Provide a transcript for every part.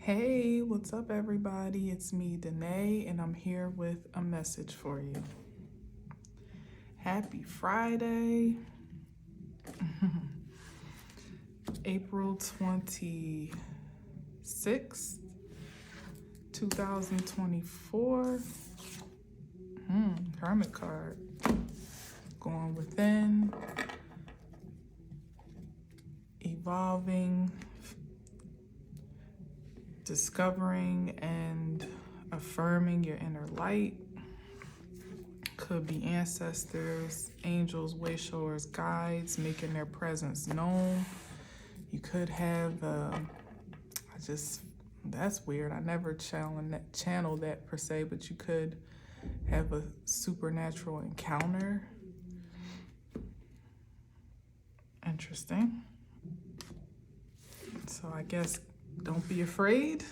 Hey, what's up, everybody? It's me, Danae, and I'm here with a message for you. Happy Friday, April 26th, 2024. Hermit card. Going within, evolving, discovering and affirming your inner light. Could be ancestors, angels, way showers, guides, making their presence known. You could have, that's weird. I never channel that per se, but you could have a supernatural encounter. Interesting. So I guess don't be afraid.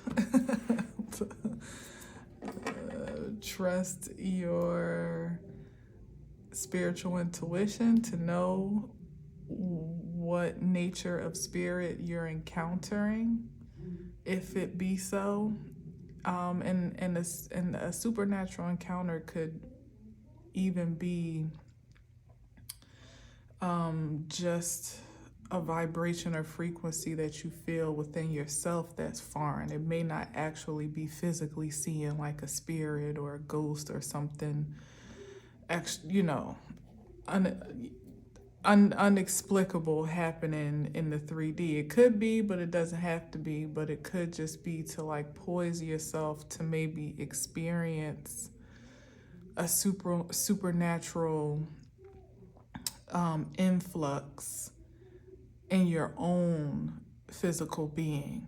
Trust your spiritual intuition to know what nature of spirit you're encountering, if it be so. And a supernatural encounter could even be just a vibration or frequency that you feel within yourself that's foreign. It may not actually be physically seeing like a spirit or a ghost or something, unexplicable happening in the 3D. It could be, but it doesn't have to be. But it could just be to like poise yourself to maybe experience a supernatural influx in your own physical being.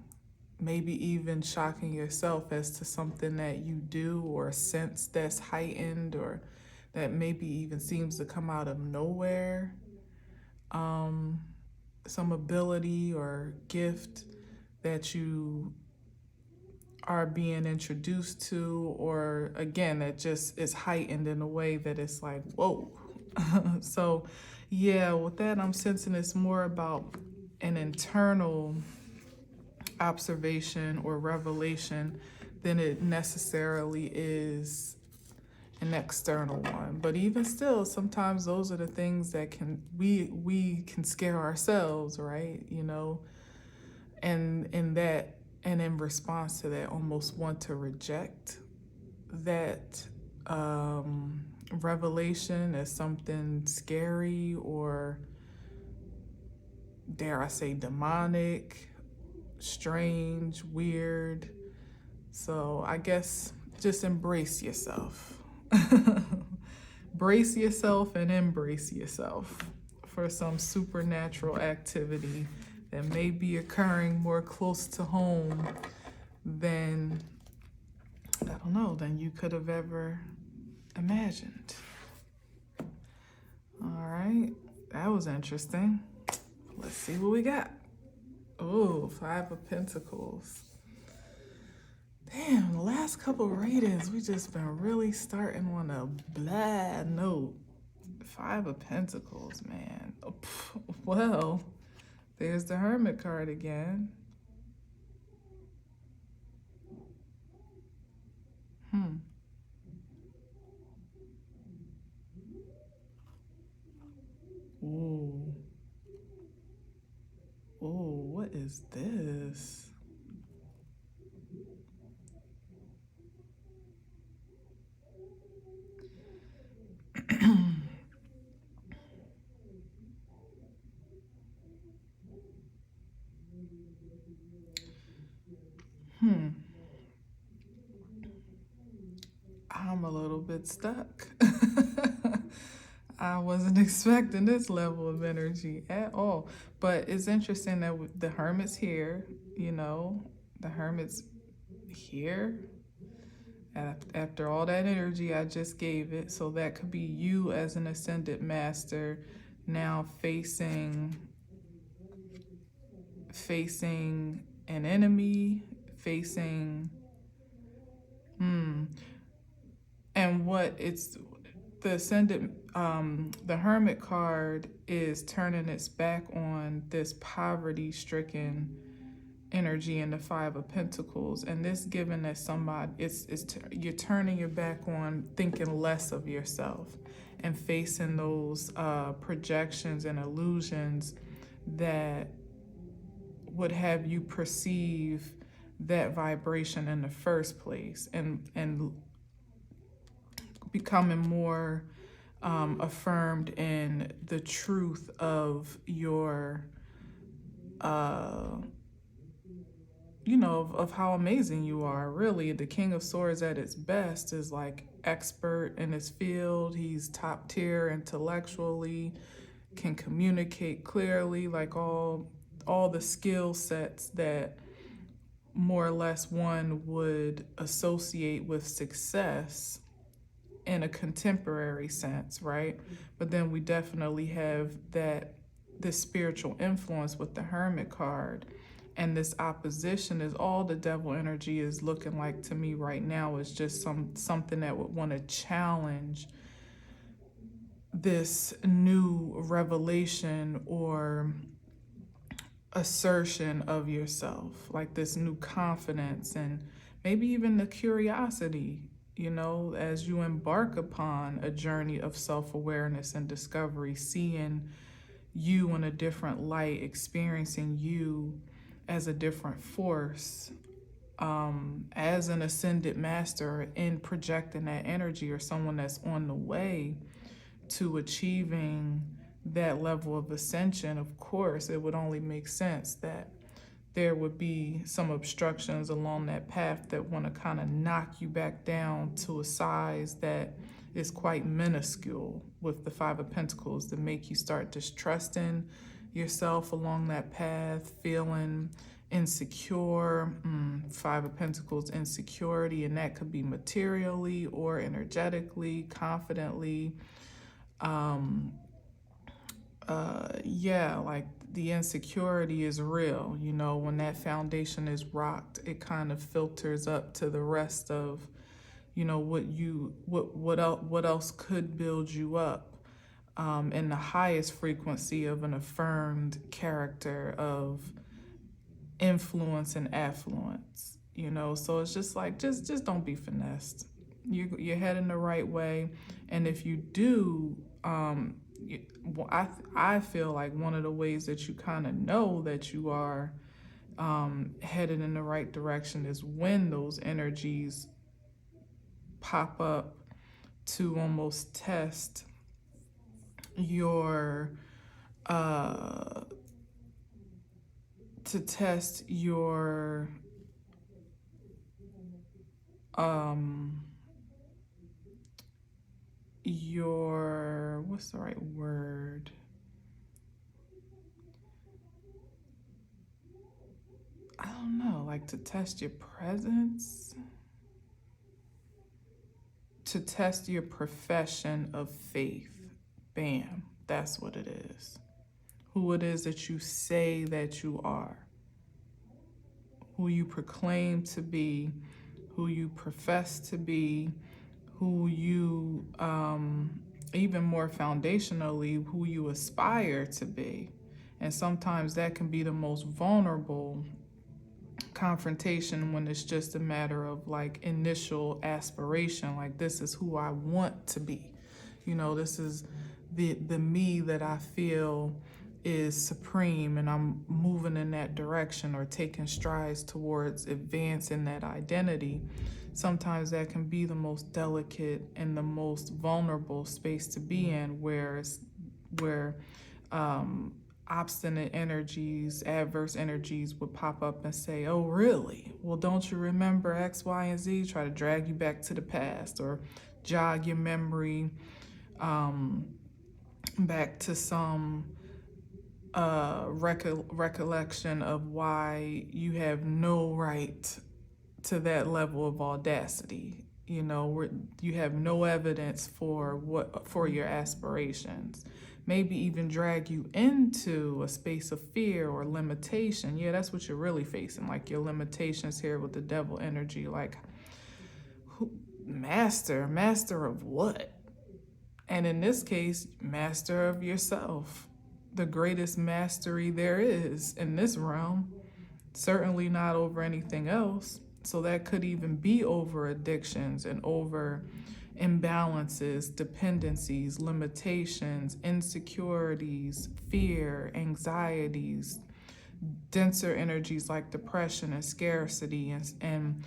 Maybe even shocking yourself as to something that you do or a sense that's heightened or that maybe even seems to come out of nowhere. Some ability or gift that you are being introduced to, or again, that just is heightened in a way that it's like, whoa. So yeah, with that, I'm sensing it's more about an internal observation or revelation than it necessarily is an external one. But even still, sometimes those are the things that we can scare ourselves, right? And in response to that, almost want to reject that revelation as something scary or, dare I say, demonic, strange, weird. So I guess just embrace yourself. Brace yourself and embrace yourself for some supernatural activity that may be occurring more close to home than, than you could have ever imagined. All right, that was interesting. Let's see what we got. Oh, 5 of Pentacles. Damn, the last couple readings, we just been really starting on a blah note. 5 of Pentacles, man. Well, there's the Hermit card again. Ooh. Oh, what is this? I'm a little bit stuck. I wasn't expecting this level of energy at all. But it's interesting that the Hermit's here, the Hermit's here after all that energy I just gave it. So that could be you as an ascended master now facing an enemy, facing and what it's the ascendant, the Hermit card is turning its back on this poverty-stricken energy in the Five of Pentacles, and this given that somebody, you're turning your back on thinking less of yourself and facing those projections and illusions that would have you perceive that vibration in the first place, and becoming more affirmed in the truth of your of how amazing you are. Really, the King of Swords at its best is like expert in his field. He's top tier intellectually, can communicate clearly, like all the skill sets that more or less one would associate with success in a contemporary sense, right? But then we definitely have this spiritual influence with the Hermit card. And this opposition is all the devil energy is looking like to me right now, is just something that would want to challenge this new revelation or assertion of yourself, like this new confidence and maybe even the curiosity, as you embark upon a journey of self-awareness and discovery, seeing you in a different light, experiencing you as a different force, as an ascended master, in projecting that energy, or someone that's on the way to achieving that level of ascension. Of course, it would only make sense that there would be some obstructions along that path that want to kind of knock you back down to a size that is quite minuscule with the Five of Pentacles, to make you start distrusting yourself along that path, feeling insecure. Five of Pentacles, insecurity, and that could be materially or energetically, confidently. Like the insecurity is real. When that foundation is rocked, it kind of filters up to the rest of, what else could build you up, in the highest frequency of an affirmed character of influence and affluence. So it's just like, just don't be finessed. You're heading the right way, and if you do, I feel like one of the ways that you kind of know that you are headed in the right direction is when those energies pop up to almost test your what's the right word? I don't know, like to test your presence, to test your profession of faith. Bam, that's what it is. Who it is that you say that you are, who you proclaim to be, who you profess to be, who you, even more foundationally, who you aspire to be. And sometimes that can be the most vulnerable confrontation, when it's just a matter of like initial aspiration, like this is who I want to be. This is the me that I feel is supreme, and I'm moving in that direction or taking strides towards advancing that identity. Sometimes that can be the most delicate and the most vulnerable space to be in, where obstinate energies, adverse energies would pop up and say, oh, really? Well, don't you remember X, Y, and Z? Try to drag you back to the past, or jog your memory back to some recollection of why you have no right to that level of audacity. Where you have no evidence for your aspirations. Maybe even drag you into a space of fear or limitation. Yeah, that's what you're really facing, like your limitations here with the devil energy. Like, master of what? And in this case, master of yourself, the greatest mastery there is in this realm. certainly not over anything else. So that could even be over addictions and over imbalances, dependencies, limitations, insecurities, fear, anxieties, denser energies like depression and scarcity, and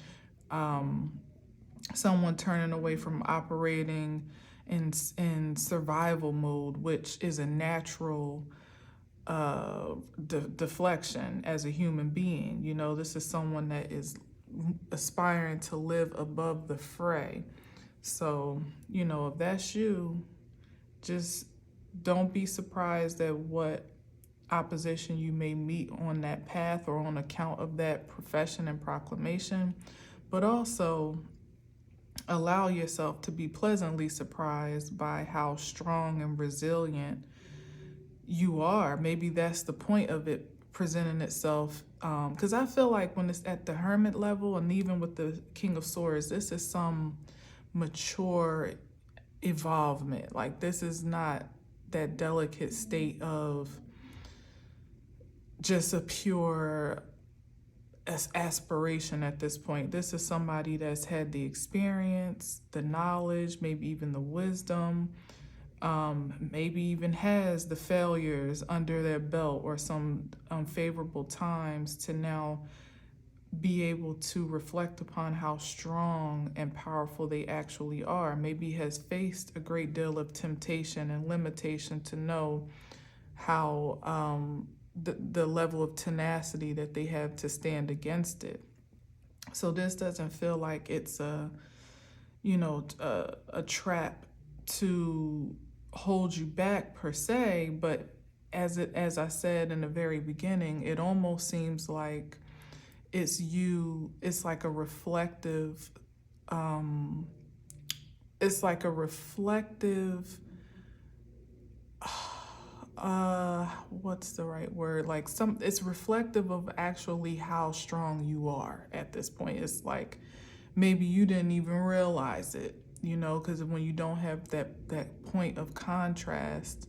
someone turning away from operating in survival mode, which is a natural deflection as a human being. You know, this is someone that is aspiring to live above the fray. So, you know, if that's you, just don't be surprised at what opposition you may meet on that path or on account of that profession and proclamation, but also allow yourself to be pleasantly surprised by how strong and resilient you are. Maybe that's the point of it presenting itself. Because I feel like when it's at the hermit level and even with the King of Swords, this is some mature evolvement. Like, this is not that delicate state of just a pure aspiration at this point. This is somebody that's had the experience, the knowledge, maybe even the wisdom, maybe even has the failures under their belt or some unfavorable times to now be able to reflect upon how strong and powerful they actually are. Maybe has faced a great deal of temptation and limitation to know how the level of tenacity that they have to stand against it. So this doesn't feel like it's a trap to hold you back per se, but as I said in the very beginning, it almost seems like it's like a reflective what's the right word? Like it's reflective of actually how strong you are at this point. It's like maybe you didn't even realize it, you know, because when you don't have that point of contrast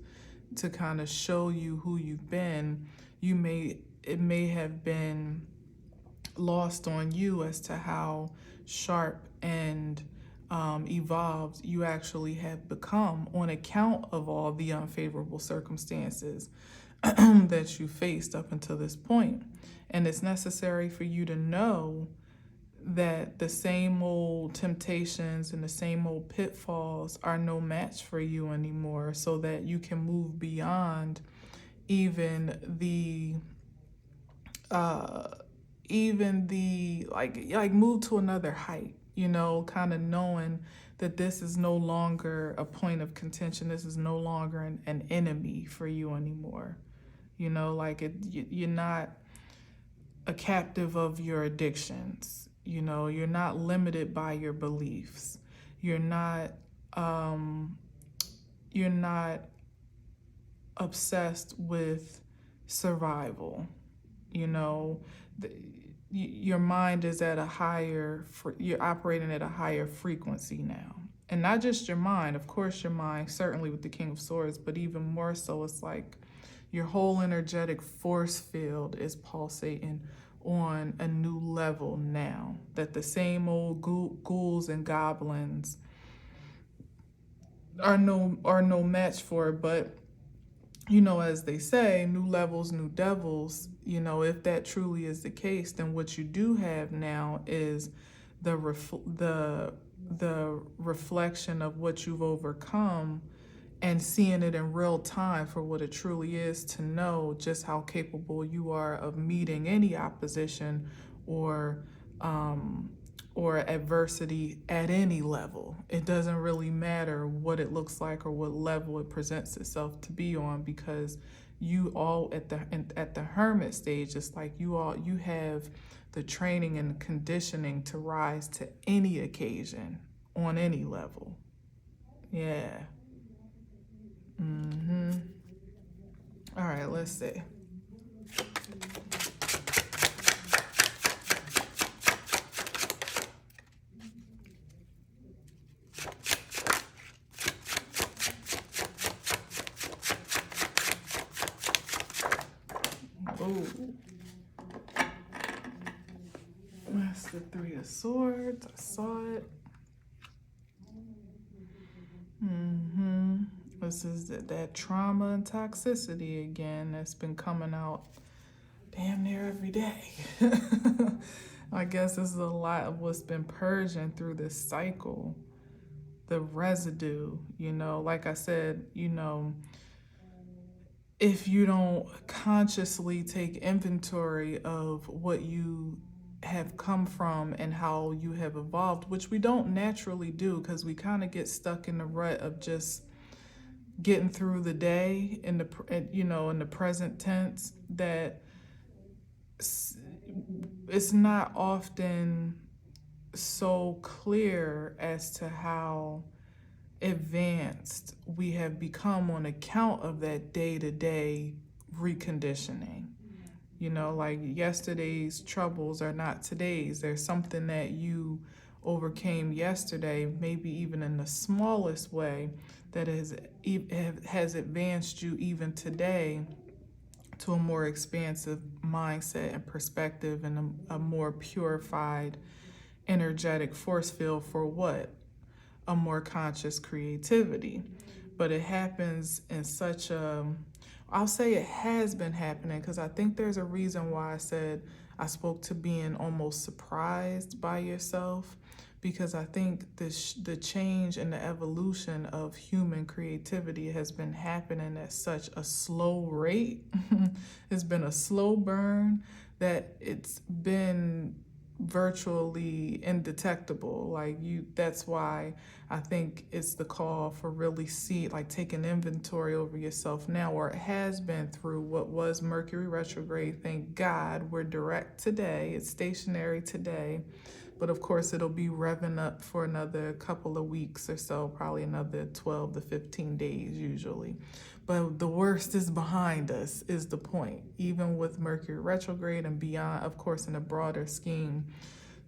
to kind of show you who you've been, it may have been lost on you as to how sharp and evolved you actually have become on account of all the unfavorable circumstances that you faced up until this point. And it's necessary for you to know that the same old temptations and the same old pitfalls are no match for you anymore, so that you can move beyond even the like move to another height, you know, kind of knowing that this is no longer a point of contention. This is no longer an enemy for you anymore. You know, like you're not a captive of your addictions. You know, you're not limited by your beliefs. You're not obsessed with survival. You know, your mind is at you're operating at a higher frequency now. And not just your mind, of course your mind, certainly with the King of Swords, but even more so, it's like your whole energetic force field is pulsating on a new level now, that the same old ghouls and goblins are no match for it. But you know, as they say, new levels, new devils. You know, if that truly is the case, then what you do have now is the reflection of what you've overcome, and seeing it in real time for what it truly is, to know just how capable you are of meeting any opposition or adversity at any level. It doesn't really matter what it looks like or what level it presents itself to be on, because you all at the hermit stage, it's like you have the training and conditioning to rise to any occasion on any level. Yeah. All right, let's see. Three of Swords. I saw it. This is that trauma and toxicity again that's been coming out damn near every day. I guess this is a lot of what's been purging through this cycle. The residue, like I said, if you don't consciously take inventory of what you have come from and how you have evolved, which we don't naturally do because we kind of get stuck in the rut of just getting through the day in the present tense, that it's not often so clear as to how advanced we have become on account of that day-to-day reconditioning. Like yesterday's troubles are not today's. There's something that you overcame yesterday, maybe even in the smallest way, that has advanced you even today to a more expansive mindset and perspective and a more purified energetic force field for what? A more conscious creativity. But it happens in such I'll say it has been happening because I think there's a reason why I said I spoke to being almost surprised by yourself, because I think the change and the evolution of human creativity has been happening at such a slow rate. It's been a slow burn that it's been virtually indetectable. That's why I think it's the call for really taking inventory over yourself now, or it has been through what was Mercury retrograde. Thank God we're direct today. It's stationary today. But of course, it'll be revving up for another couple of weeks or so, probably another 12 to 15 days usually. But the worst is behind us, is the point. Even with Mercury retrograde and beyond, of course, in a broader scheme,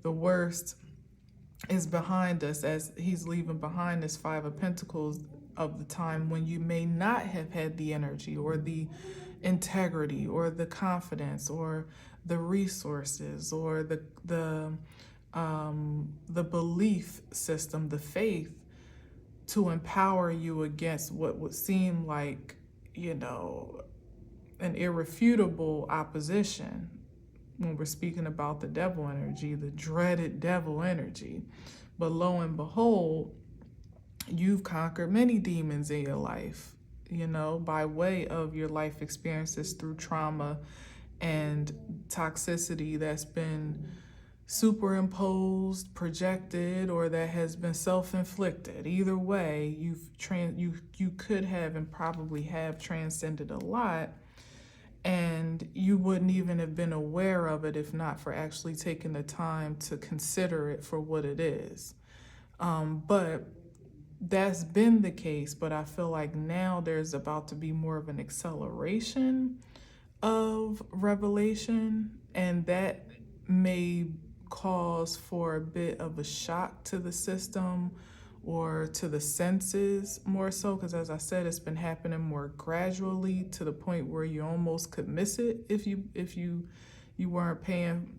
the worst is behind us as he's leaving behind this Five of Pentacles of the time when you may not have had the energy or the integrity or the confidence or the resources or the belief system, the faith, to empower you against what would seem like, an irrefutable opposition when we're speaking about the devil energy, the dreaded devil energy. But lo and behold, you've conquered many demons in your life, by way of your life experiences through trauma and toxicity that's been superimposed, projected, or that has been self-inflicted. Either way, you could have and probably have transcended a lot, and you wouldn't even have been aware of it if not for actually taking the time to consider it for what it is. But that's been the case, but I feel like now there's about to be more of an acceleration of revelation, and that may cause for a bit of a shock to the system or to the senses more so, because as I said, it's been happening more gradually to the point where you almost could miss it if you weren't paying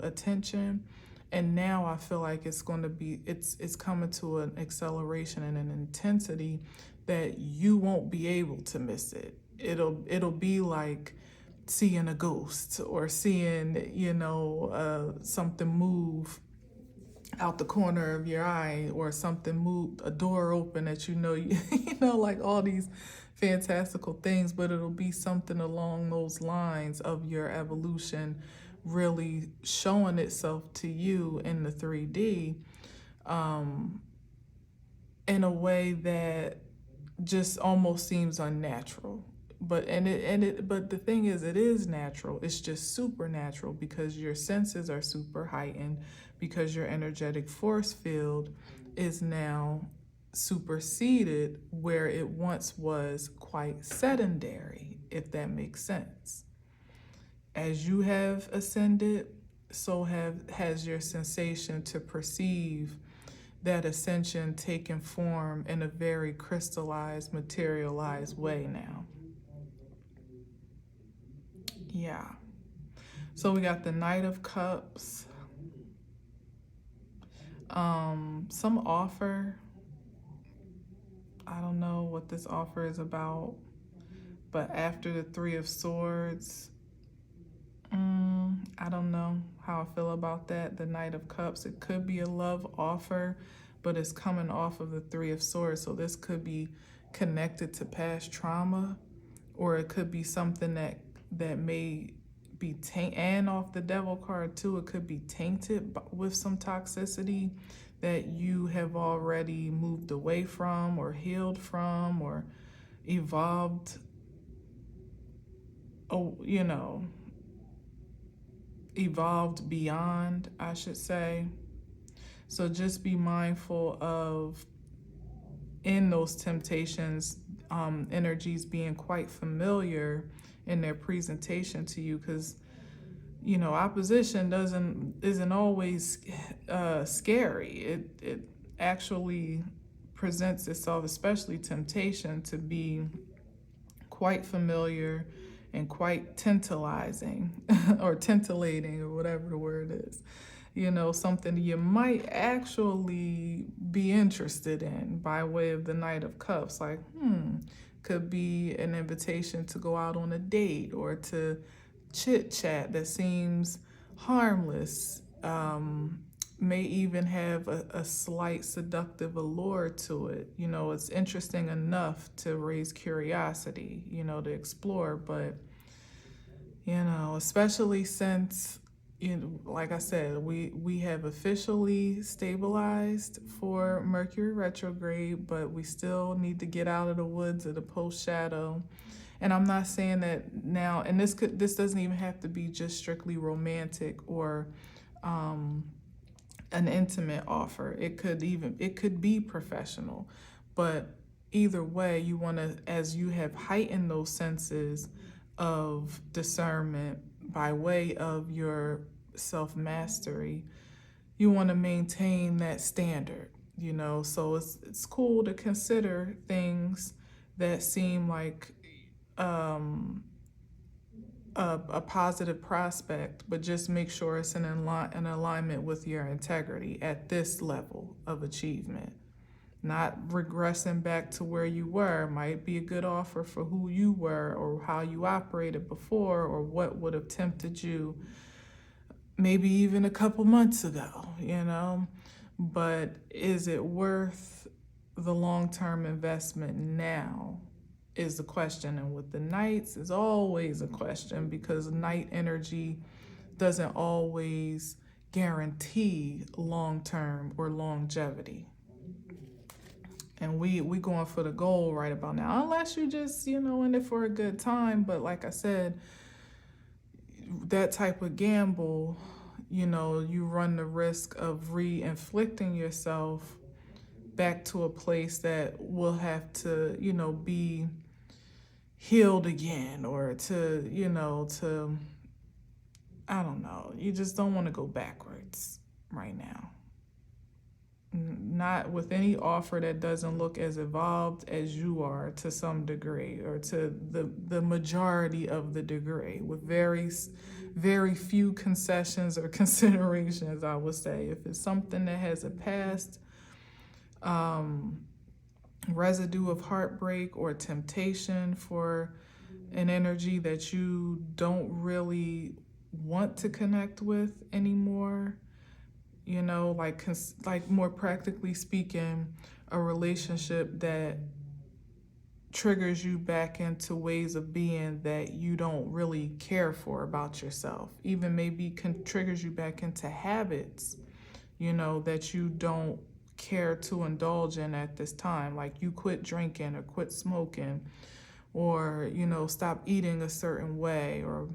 attention. And now I feel like it's coming to an acceleration and an intensity that you won't be able to miss it. It'll be like seeing a ghost or seeing, something move out the corner of your eye, or something move, a door open that like all these fantastical things, but it'll be something along those lines of your evolution really showing itself to you in the 3D in a way that just almost seems unnatural. But the thing is, it is natural. It's just supernatural because your senses are super heightened, because your energetic force field is now superseded where it once was quite sedentary, if that makes sense. As you have ascended, so has your sensation to perceive that ascension taking form in a very crystallized, materialized way now. Yeah. So we got the Knight of Cups. Some offer, I don't know what this offer is about, but after the Three of Swords, I don't know how I feel about that. The Knight of Cups, it could be a love offer, but it's coming off of the Three of Swords, so this could be connected to past trauma, or it could be something that may be tainted, and off the Devil card too, it could be tainted with some toxicity that you have already moved away from, or healed from, or evolved, evolved beyond, I should say. So just be mindful of, in those temptations, energies being quite familiar in their presentation to you, because opposition isn't always scary. It actually presents itself, especially temptation, to be quite familiar and quite tantalizing or titillating, or whatever the word is. Something you might actually be interested in by way of the Knight of Cups. Like, could be an invitation to go out on a date, or to chit chat that seems harmless, may even have a slight seductive allure to it. It's interesting enough to raise curiosity, to explore, but especially since, like I said, we have officially stabilized for Mercury retrograde, but we still need to get out of the woods of the post shadow. And I'm not saying that now, and this doesn't even have to be just strictly romantic or an intimate offer. It could be professional, but either way, you want to, as you have heightened those senses of discernment by way of your self-mastery, you want to maintain that standard, so it's cool to consider things that seem like a positive prospect, but just make sure it's in alignment with your integrity at this level of achievement. Not regressing back to where you were. Might be a good offer for who you were, or how you operated before, or what would have tempted you maybe even a couple months ago, but is it worth the long-term investment now is the question. And with the Knights, is always a question, because Knight energy doesn't always guarantee long-term or longevity. And we going for the goal right about now, unless you just, in it for a good time. But like I said, that type of gamble, you run the risk of re-inflicting yourself back to a place that will have to, be healed again, or to, I don't know. You just don't want to go backwards right now. Not with any offer that doesn't look as evolved as you are to some degree, or to the majority of the degree, with very few concessions or considerations, I would say. If it's something that has a past residue of heartbreak or temptation for an energy that you don't really want to connect with anymore, like more practically speaking, a relationship that triggers you back into ways of being that you don't really care for about yourself, even maybe triggers you back into habits, that you don't care to indulge in at this time. Like you quit drinking, or quit smoking, or, stop eating a certain way, or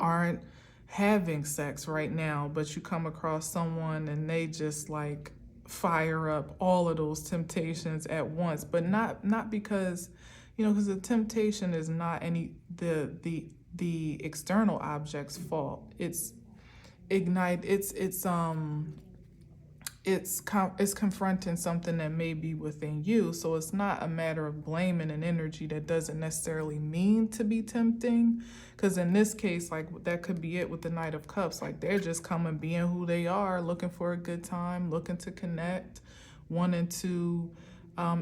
aren't having sex right now, but you come across someone and they just like fire up all of those temptations at once. But not because, because the temptation is not the external object's fault. It's it's confronting something that may be within you. So it's not a matter of blaming an energy that doesn't necessarily mean to be tempting. Because in this case, like that could be it with the Knight of Cups. Like they're just coming, being who they are, looking for a good time, looking to connect, wanting to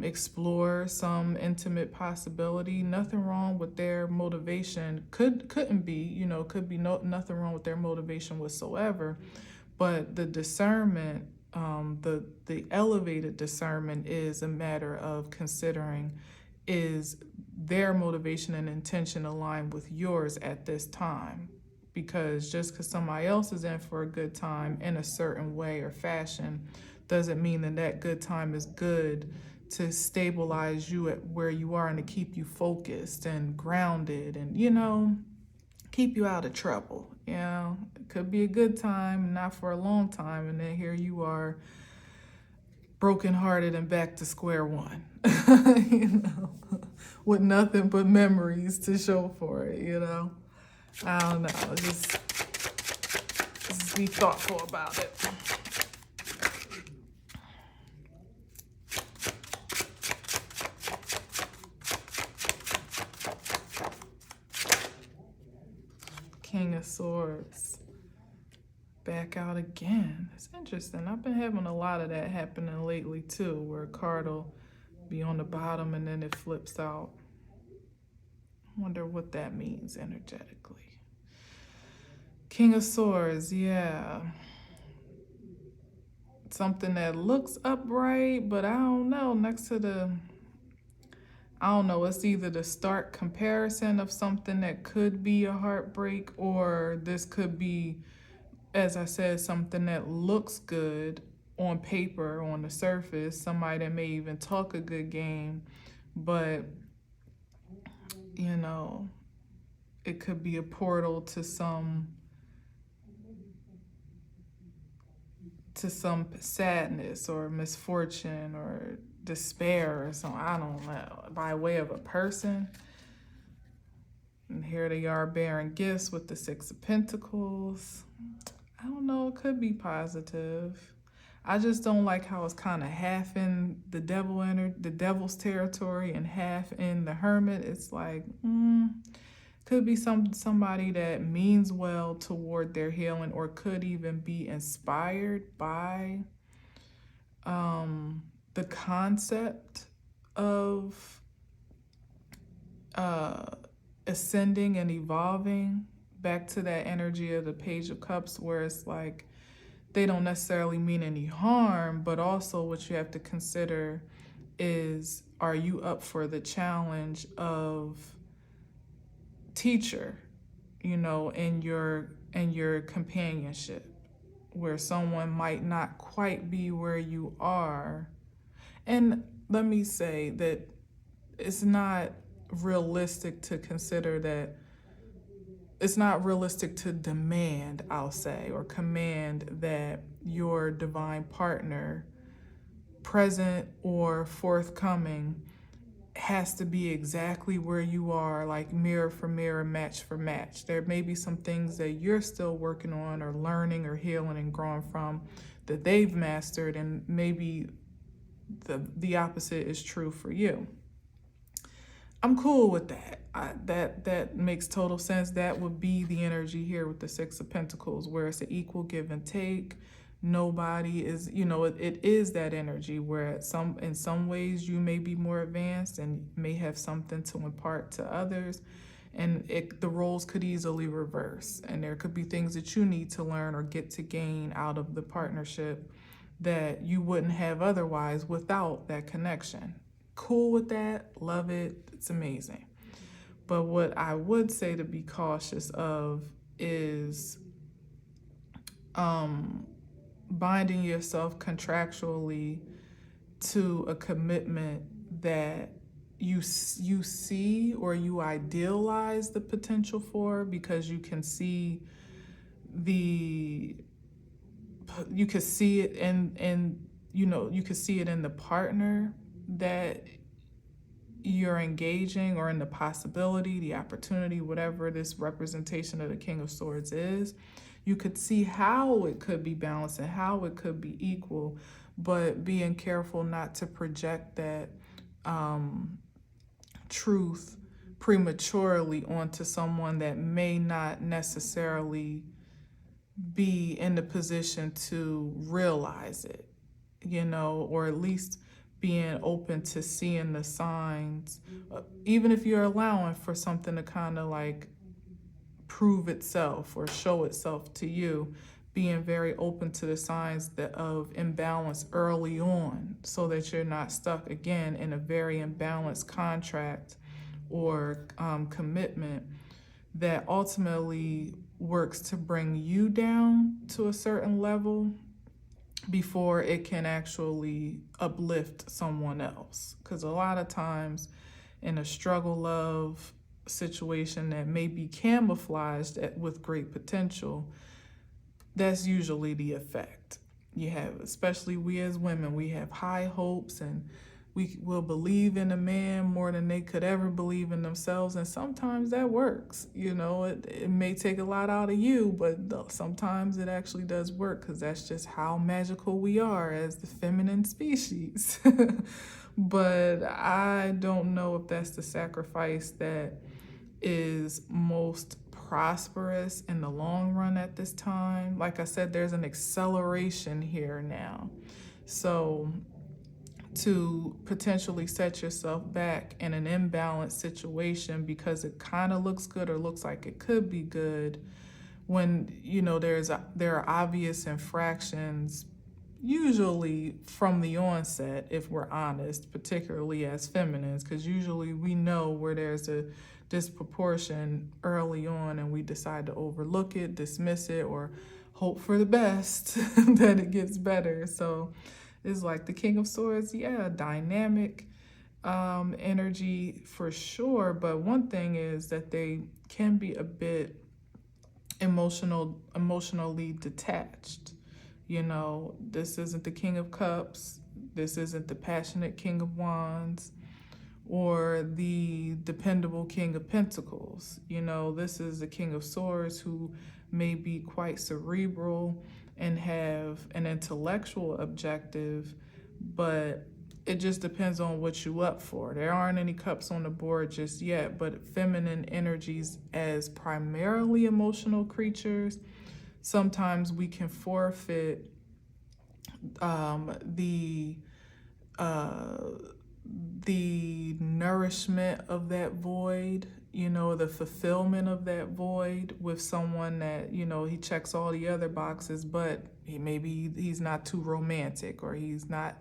explore some intimate possibility. Nothing wrong with their motivation. Couldn't be, could be nothing wrong with their motivation whatsoever. But the discernment, the elevated discernment is a matter of considering, is their motivation and intention aligned with yours at this time? Because just because somebody else is in for a good time in a certain way or fashion doesn't mean that that good time is good to stabilize you at where you are and to keep you focused and grounded and, keep you out of trouble. It could be a good time, not for a long time, and then here you are brokenhearted and back to square one, with nothing but memories to show for it, I don't know, just be thoughtful about it. King of Swords back out again. It's interesting. I've been having a lot of that happening lately too, where a card will be on the bottom and then it flips out. I wonder what that means energetically. King of Swords, yeah. Something that looks upright, but I don't know, it's either the stark comparison of something that could be a heartbreak, or this could be, as I said, something that looks good on paper, on the surface, somebody that may even talk a good game, but, it could be a portal to some sadness or misfortune or despair or something, I don't know, by way of a person. And here they are bearing gifts with the Six of Pentacles. I don't know, it could be positive. I just don't like how it's kind of half in the devil's territory and half in the Hermit. It's like, could be somebody that means well toward their healing, or could even be inspired by the concept of ascending and evolving, back to that energy of the Page of Cups, where it's like they don't necessarily mean any harm, but also what you have to consider is, are you up for the challenge of teacher, in your companionship, where someone might not quite be where you are. And let me say that it's not realistic to consider that, it's not realistic to demand, I'll say, or command that your divine partner, present or forthcoming, has to be exactly where you are, like mirror for mirror, match for match. There may be some things that you're still working on or learning or healing and growing from that they've mastered, and maybe the opposite is true for you. I'm cool with that. That makes total sense. That would be the energy here with the Six of Pentacles, where it's an equal give and take. Nobody is, it is that energy where in some ways you may be more advanced and may have something to impart to others, and the roles could easily reverse, and there could be things that you need to learn or get to gain out of the partnership that you wouldn't have otherwise without that connection. Cool with that, love it, it's amazing. But what I would say to be cautious of is binding yourself contractually to a commitment that you see or you idealize the potential for, because you can see you could see it in you could see it in the partner that you're engaging, or in the possibility, the opportunity, whatever this representation of the King of Swords is. you could see how it could be balanced and how it could be equal, but being careful not to project that truth prematurely onto someone that may not necessarily be in the position to realize it, or at least being open to seeing the signs, even if you're allowing for something to kind of like prove itself or show itself to you, being very open to the signs of imbalance early on, so that you're not stuck again in a very imbalanced contract or commitment that ultimately works to bring you down to a certain level before it can actually uplift someone else. Because a lot of times in a struggle love situation that may be camouflaged with great potential, that's usually the effect. You have, especially we as women, we have high hopes and we will believe in a man more than they could ever believe in themselves. And sometimes that works. It may take a lot out of you, but sometimes it actually does work, because that's just how magical we are as the feminine species. But I don't know if that's the sacrifice that is most prosperous in the long run at this time. Like I said, there's an acceleration here now. So to potentially set yourself back in an imbalanced situation because it kind of looks good or looks like it could be good, when there are obvious infractions, usually from the onset, if we're honest, particularly as feminines, because usually we know where there's a disproportion early on and we decide to overlook it, dismiss it, or hope for the best that it gets better. So it's like the King of Swords, dynamic energy for sure. But one thing is that they can be a bit emotionally detached. This isn't the King of Cups. This isn't the passionate King of Wands or the dependable King of Pentacles. This is the King of Swords, who may be quite cerebral and have an intellectual objective, but it just depends on what you up for. There aren't any cups on the board just yet, but feminine energies as primarily emotional creatures, sometimes we can forfeit the nourishment of that void, the fulfillment of that void with someone that, he checks all the other boxes, but he's not too romantic, or he's not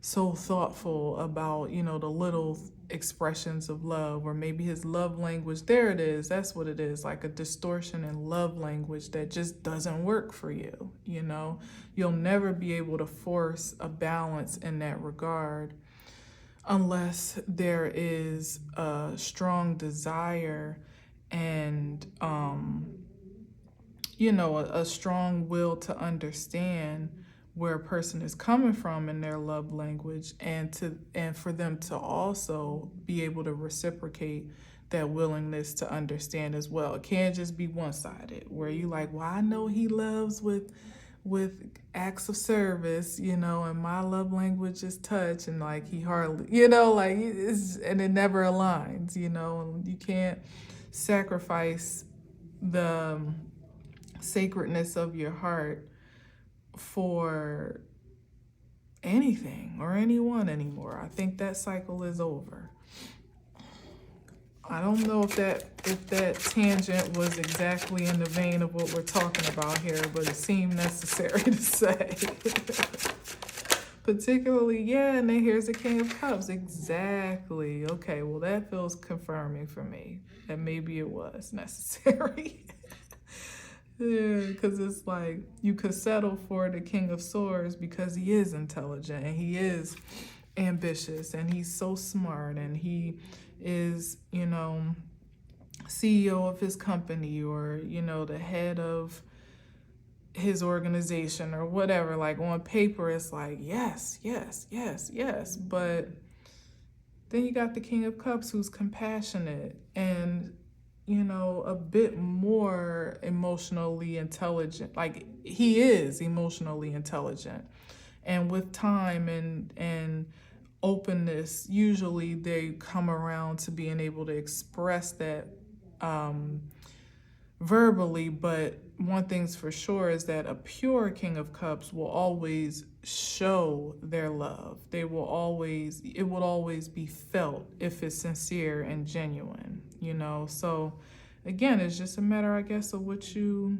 so thoughtful about, the little expressions of love, or maybe his love language, there it is, that's what it is, like a distortion in love language that just doesn't work for you. You'll never be able to force a balance in that regard unless there is a strong desire and a strong will to understand where a person is coming from in their love language, and for them to also be able to reciprocate that willingness to understand as well. It can't just be one-sided where you like, well, I know he loves with acts of service, and my love language is touch, and like he hardly, and it never aligns, and you can't sacrifice the sacredness of your heart for anything or anyone anymore. I think that cycle is over. I don't know if that tangent was exactly in the vein of what we're talking about here, but it seemed necessary to say. Particularly, and then here's the King of Cups. Exactly. Okay, well, that feels confirming for me that maybe it was necessary. Because it's like you could settle for the King of Swords because he is intelligent and he is ambitious and he's so smart and he is, CEO of his company, or, the head of his organization or whatever. Like on paper, it's like, yes. But then you got the King of Cups, who's compassionate and a bit more emotionally intelligent. Like, he is emotionally intelligent. And with time and openness, usually they come around to being able to express that um, verbally. But one thing's for sure is that a pure King of Cups will always show their love. It will always be felt if it's sincere and genuine, So again, it's just a matter, I guess, of what you're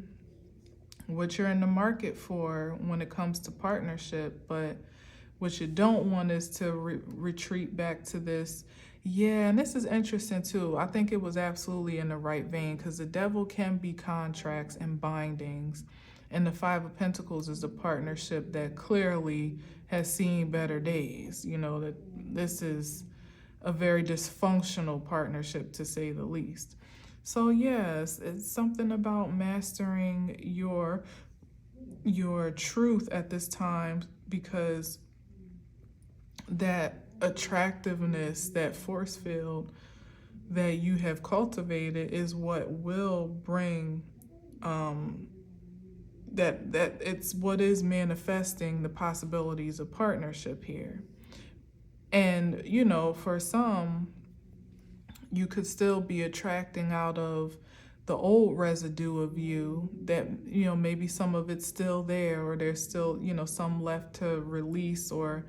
in the market for when it comes to partnership. But what you don't want is to retreat back to this. Yeah, and this is interesting too. I think it was absolutely in the right vein, because the devil can be contracts and bindings. And the Five of Pentacles is a partnership that clearly has seen better days. That this is a very dysfunctional partnership, to say the least. So yes, it's something about mastering your truth at this time, because that attractiveness, that force field that you have cultivated is what will bring that it's what is manifesting the possibilities of partnership here. And for some, you could still be attracting out of the old residue of you that, maybe some of it's still there, or there's still, some left to release or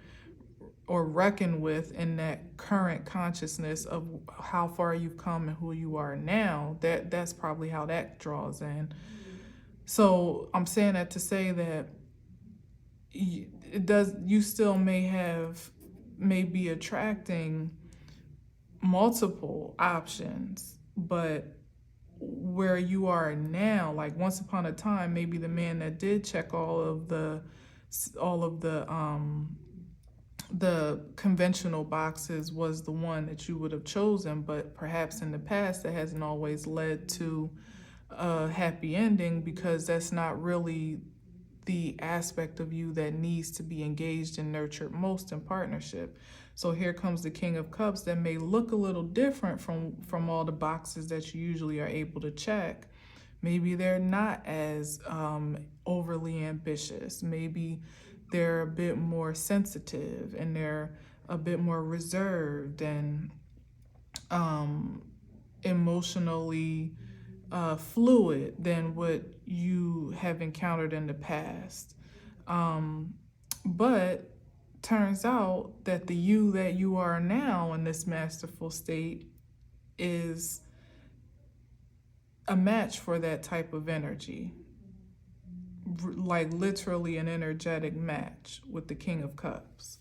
reckon with in that current consciousness of how far you've come and who you are now. That's probably how that draws in. So I'm saying that to say that you still may be attracting multiple options, but where you are now, like once upon a time, maybe the man that did check all of the conventional boxes was the one that you would have chosen. But perhaps in the past that hasn't always led to a happy ending, because that's not really the aspect of you that needs to be engaged and nurtured most in partnership. So here comes the King of Cups that may look a little different from all the boxes that you usually are able to check. Maybe they're not as overly ambitious. Maybe they're a bit more sensitive, and they're a bit more reserved and emotionally fluid than what you have encountered in the past. But turns out that the you that you are now in this masterful state is a match for that type of energy. Like literally an energetic match with the King of Cups.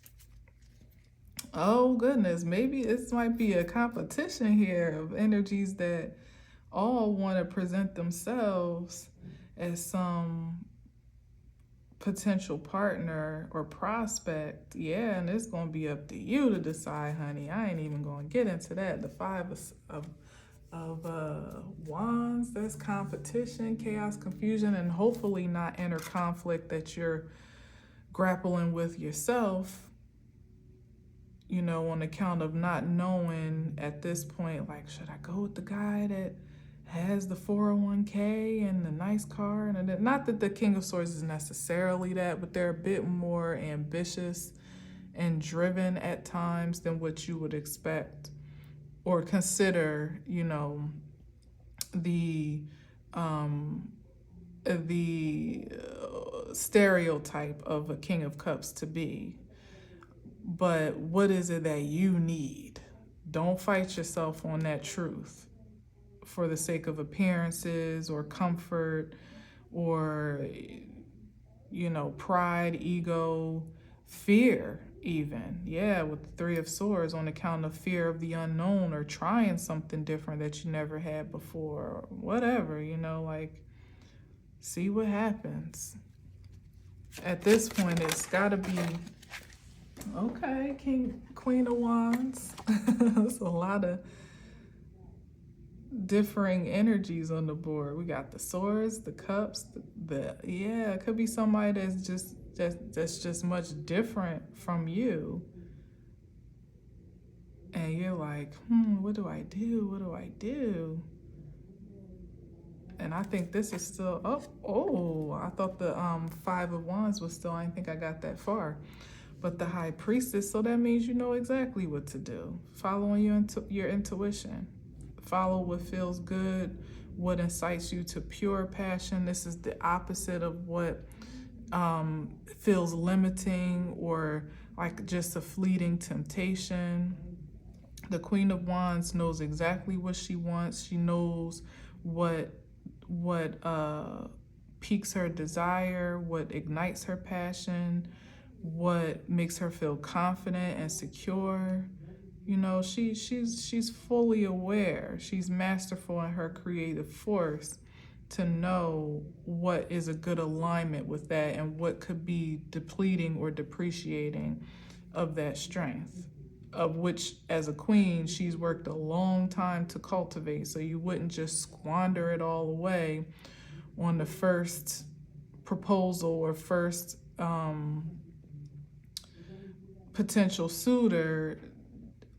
Oh goodness, maybe this might be a competition here of energies that all want to present themselves as some potential partner or prospect. Yeah, and it's going to be up to you to decide, honey. I ain't even going to get into that. The Five of Wands, that's competition, chaos, confusion, and hopefully not inner conflict that you're grappling with yourself, on account of not knowing at this point, like, should I go with the guy that has the 401k and the nice car? And not that the King of Swords is necessarily that, but they're a bit more ambitious and driven at times than what you would expect or consider, the stereotype of a King of Cups to be. But what is it that you need? Don't fight yourself on that truth for the sake of appearances or comfort or, pride, ego, fear even. Yeah, with the Three of Swords, on account of fear of the unknown or trying something different that you never had before or whatever, see what happens. At this point, it's got to be, okay, Queen of Wands. There's a lot of differing energies on the board. We got the swords, the cups, it could be somebody that's just much different from you. And you're like, what do I do? What do I do? And I think this is still, I thought the Five of Wands was still, I didn't think I got that far. But the High Priestess, so that means you know exactly what to do. Following your intuition. Follow what feels good, what incites you to pure passion. This is the opposite of what feels limiting or like just a fleeting temptation. The Queen of Wands knows exactly what she wants. She knows what piques her desire, what ignites her passion, what makes her feel confident and secure. You know, she's fully aware. She's masterful in her creative force to know what is a good alignment with that and what could be depleting or depreciating of that strength, of which as a queen she's worked a long time to cultivate. So you wouldn't just squander it all away on the first proposal or first potential suitor,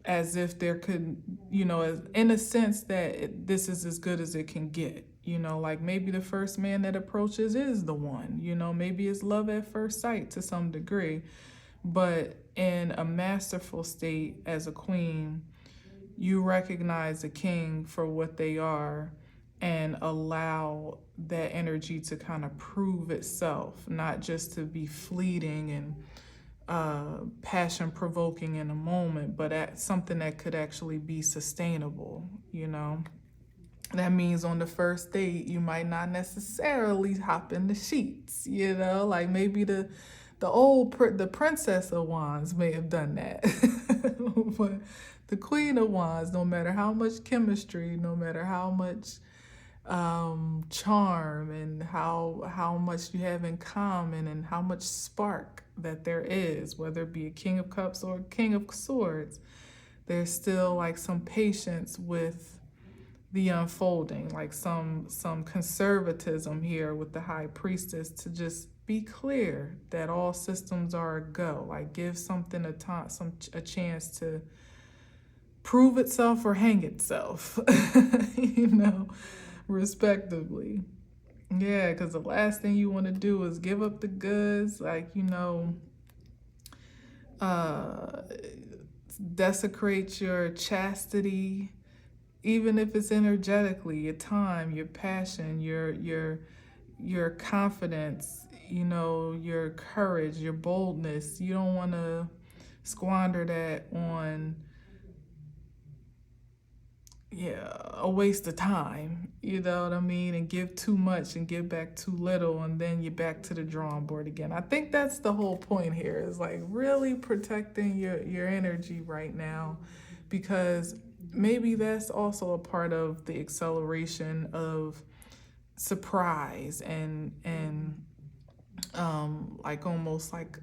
as if there could, you know, in a sense that this is as good as it can get. You know, like maybe the first man that approaches is the one, you know, maybe it's love at first sight to some degree. But in a masterful state as a queen, you recognize a king for what they are and allow that energy to kind of prove itself, not just to be fleeting and passion provoking in a moment, but at something that could actually be sustainable, you know. That means on the first date, you might not necessarily hop in the sheets, you know, like maybe the Princess of Wands may have done that. But the Queen of Wands, no matter how much chemistry, no matter how much charm and how much you have in common and how much spark that there is, whether it be a King of Cups or a King of Swords, there's still like some patience with the unfolding, like some conservatism here with the High Priestess to just be clear that all systems are a go. Like give something a chance to prove itself or hang itself, you know, respectively. Yeah, because the last thing you want to do is give up the goods, like, you know, desecrate your chastity, even if it's energetically, your time, your passion, your confidence, you know, your courage, your boldness. You don't want to squander that on a waste of time, you know what I mean, and give too much and give back too little, and then you're back to the drawing board again. I think that's the whole point here, is like really protecting your energy right now, because maybe that's also a part of the acceleration of surprise and like almost like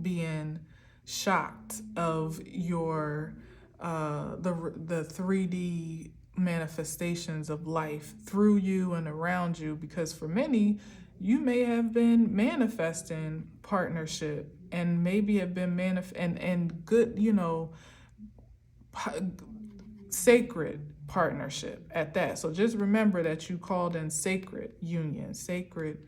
being shocked of your the 3D manifestations of life through you and around you, because for many you may have been manifesting partnership and maybe have been and good, you know, sacred partnership at that. So just remember that you called in sacred union, sacred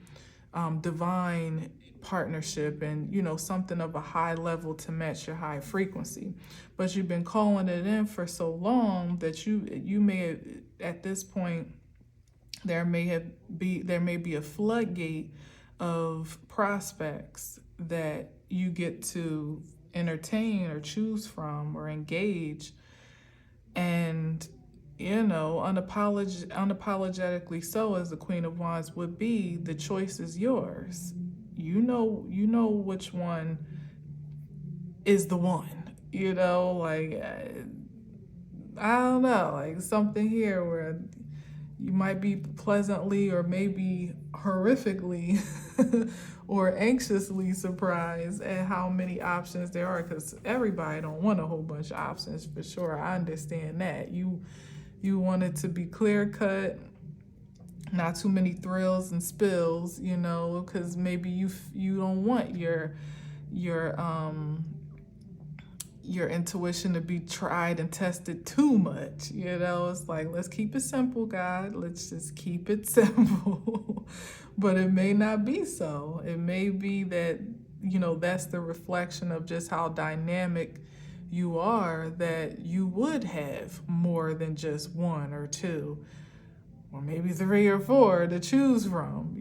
divine partnership, and you know, something of a high level to match your high frequency. But you've been calling it in for so long that you may have, at this point, there may be a floodgate of prospects that you get to entertain or choose from or engage. And you know, unapologetically so, as the Queen of Wands would be, the choice is yours. You know which one is the one. You know, like I don't know, like something here where you might be pleasantly or maybe horrifically or anxiously surprised at how many options there are, because everybody don't want a whole bunch of options, for sure. I understand that. You want it to be clear cut, not too many thrills and spills, you know, because maybe you don't want your your intuition to be tried and tested too much. It's like, let's keep it simple, God. Let's just keep it simple. But it may not be so. It may be that, that's the reflection of just how dynamic you are, that you would have more than just one or two, or maybe three or four to choose from,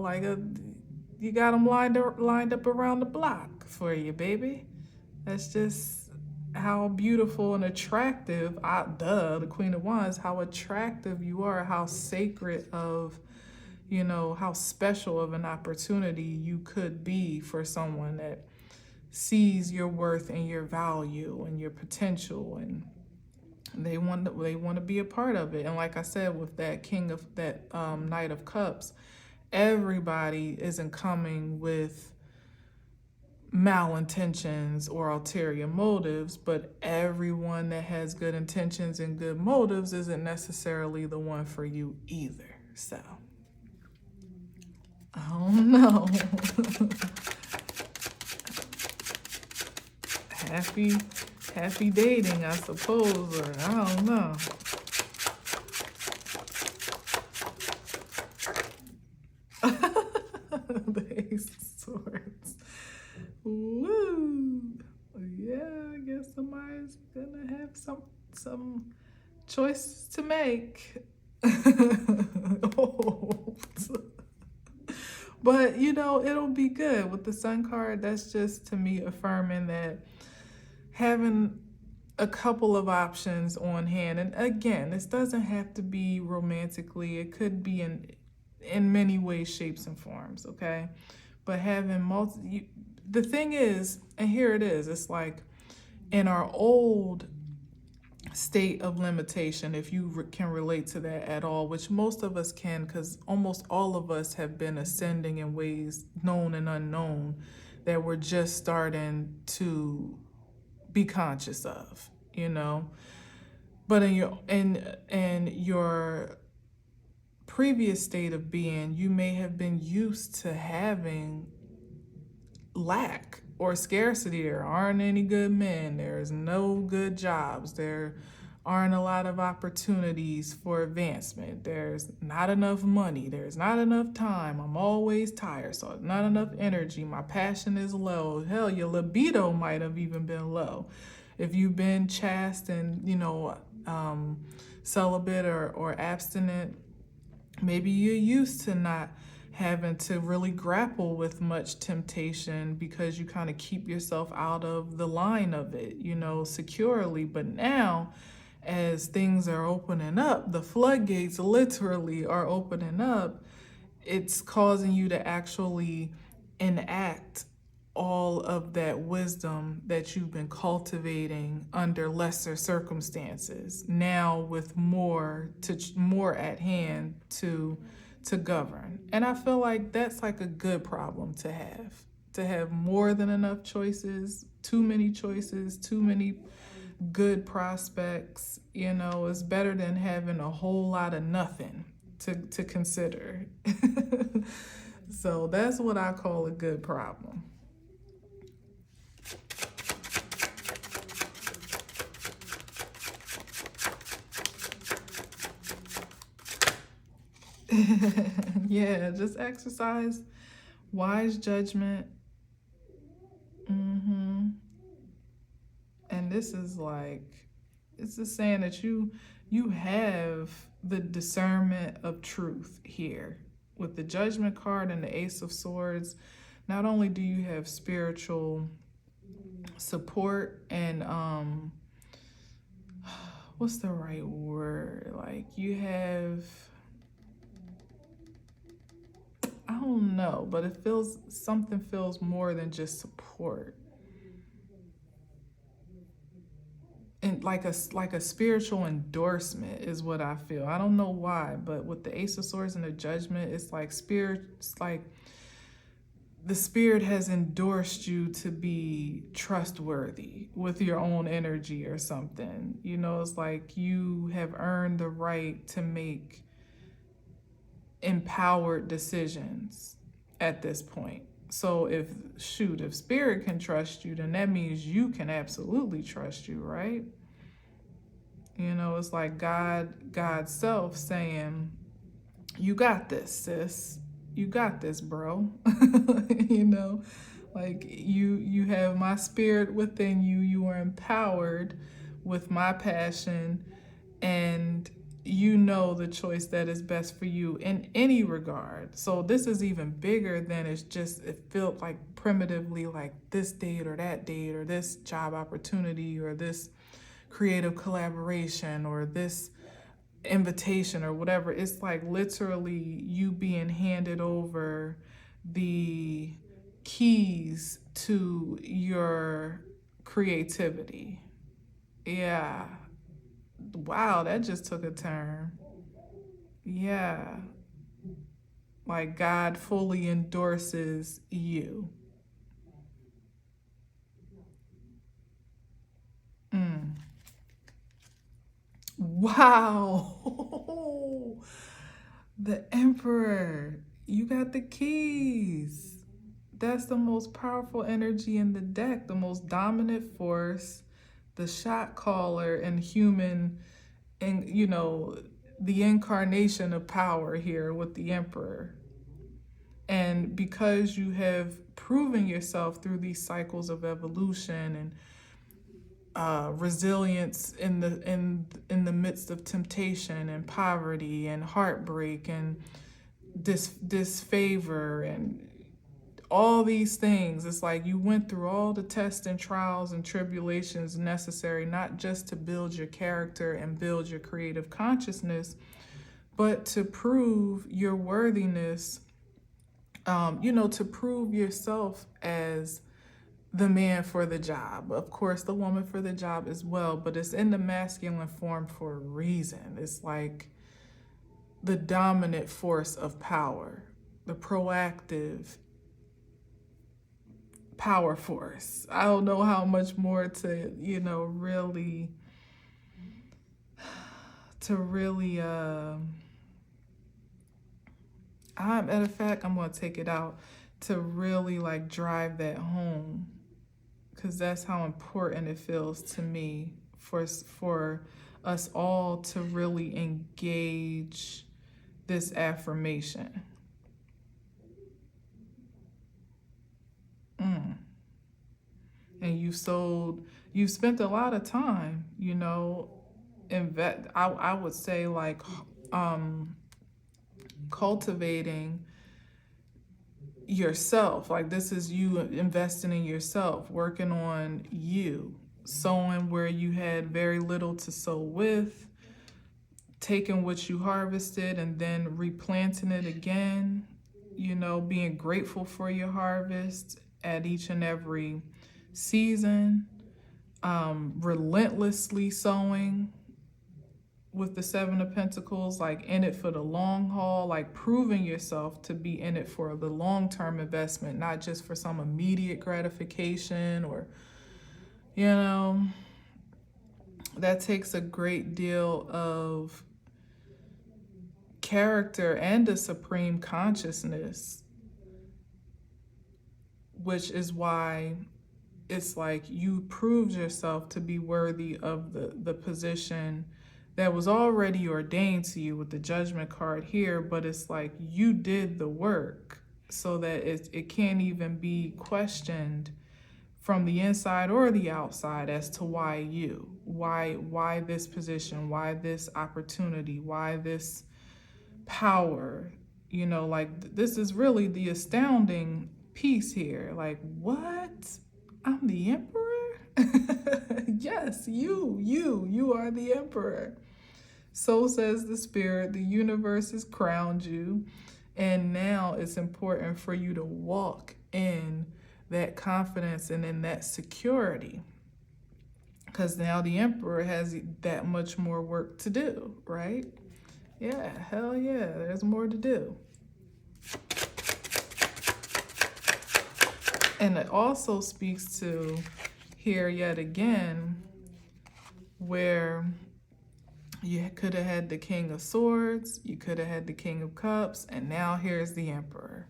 like you got them lined up around the block for you, baby. That's just how beautiful and attractive, the Queen of Wands, how attractive you are, how sacred of, how special of an opportunity you could be for someone that sees your worth and your value and your potential, and they want to be a part of it. And like I said, with that Knight of Cups, everybody isn't coming with malintentions or ulterior motives, but everyone that has good intentions and good motives isn't necessarily the one for you either. So I don't know. happy dating, I suppose, or I don't know. The Ace of Swords. Woo! Yeah, I guess somebody's gonna have some choices to make. But it'll be good with the Sun card. That's just, to me, affirming that having a couple of options on hand, and again, this doesn't have to be romantically. It could be in many ways, shapes, and forms. Okay, but having the thing is, and here it is, it's like in our old state of limitation, if you can relate to that at all, which most of us can, because almost all of us have been ascending in ways known and unknown that we're just starting to be conscious of, but in your previous state of being, you may have been used to having lack or scarcity. There aren't any good men, there's no good jobs, there aren't a lot of opportunities for advancement, there's not enough money, there's not enough time, I'm always tired, so not enough energy, my passion is low. Hell, your libido might have even been low. If you've been chaste and celibate or abstinent, maybe you're used to not having to really grapple with much temptation because you kind of keep yourself out of the line of it, securely. But now, as things are opening up, the floodgates literally are opening up, it's causing you to actually enact all of that wisdom that you've been cultivating under lesser circumstances, now with more at hand to govern. And I feel like that's like a good problem to have more than enough choices, too many good prospects. Is better than having a whole lot of nothing to consider. So that's what I call a good problem. Yeah, just exercise wise judgment. And this is like, it's just saying that you have the discernment of truth here. With the Judgment card and the Ace of Swords, not only do you have spiritual support and what's the right word? Like, you have, I don't know, but something feels more than just support. And like a spiritual endorsement is what I feel. I don't know why, but with the Ace of Swords and the Judgment, it's like the spirit has endorsed you to be trustworthy with your own energy or something. It's like you have earned the right to make empowered decisions at this point. So if spirit can trust you, then that means you can absolutely trust you, right? You know, it's like God's self saying, you got this, sis. You got this, bro. You know, like you have my spirit within you. You are empowered with my passion, and you know the choice that is best for you in any regard. So this is even bigger than it felt like primitively like this date or that date or this job opportunity or this creative collaboration or this invitation or whatever. It's like literally you being handed over the keys to your creativity. Yeah. Wow, that just took a turn. Yeah. Like God fully endorses you. Mm. Wow. The Emperor. You got the keys. That's the most powerful energy in the deck, the most dominant force, the shot caller and human, and you know, the incarnation of power here with the Emperor. And because you have proven yourself through these cycles of evolution and resilience in the midst of temptation and poverty and heartbreak and disfavor and all these things, it's like you went through all the tests and trials and tribulations necessary, not just to build your character and build your creative consciousness, but to prove your worthiness, to prove yourself as the man for the job. Of course, the woman for the job as well, but it's in the masculine form for a reason. It's like the dominant force of power, the proactive power force. I don't know how much more to, really, matter of fact, I'm going to take it out to really like drive that home, because that's how important it feels to me for us all to really engage this affirmation. And you've spent a lot of time, I would say like cultivating yourself. Like this is you investing in yourself, working on you, sowing where you had very little to sow with, taking what you harvested and then replanting it again, being grateful for your harvest at each and every season, relentlessly sowing with the Seven of Pentacles, like in it for the long haul, like proving yourself to be in it for the long-term investment, not just for some immediate gratification or, that takes a great deal of character and a supreme consciousness, which is why it's like you proved yourself to be worthy of the position that was already ordained to you with the Judgment card here, but it's like you did the work so that it can't even be questioned from the inside or the outside as to why this position, why this opportunity, why this power, like this is really the astounding piece here. Like, what? I'm the Emperor? Yes, you are the Emperor. So says the Spirit. The universe has crowned you. And now it's important for you to walk in that confidence and in that security. Because now the Emperor has that much more work to do, right? Yeah, hell yeah, there's more to do. And it also speaks to here yet again where you could have had the King of Swords, you could have had the King of Cups, and now here's the Emperor.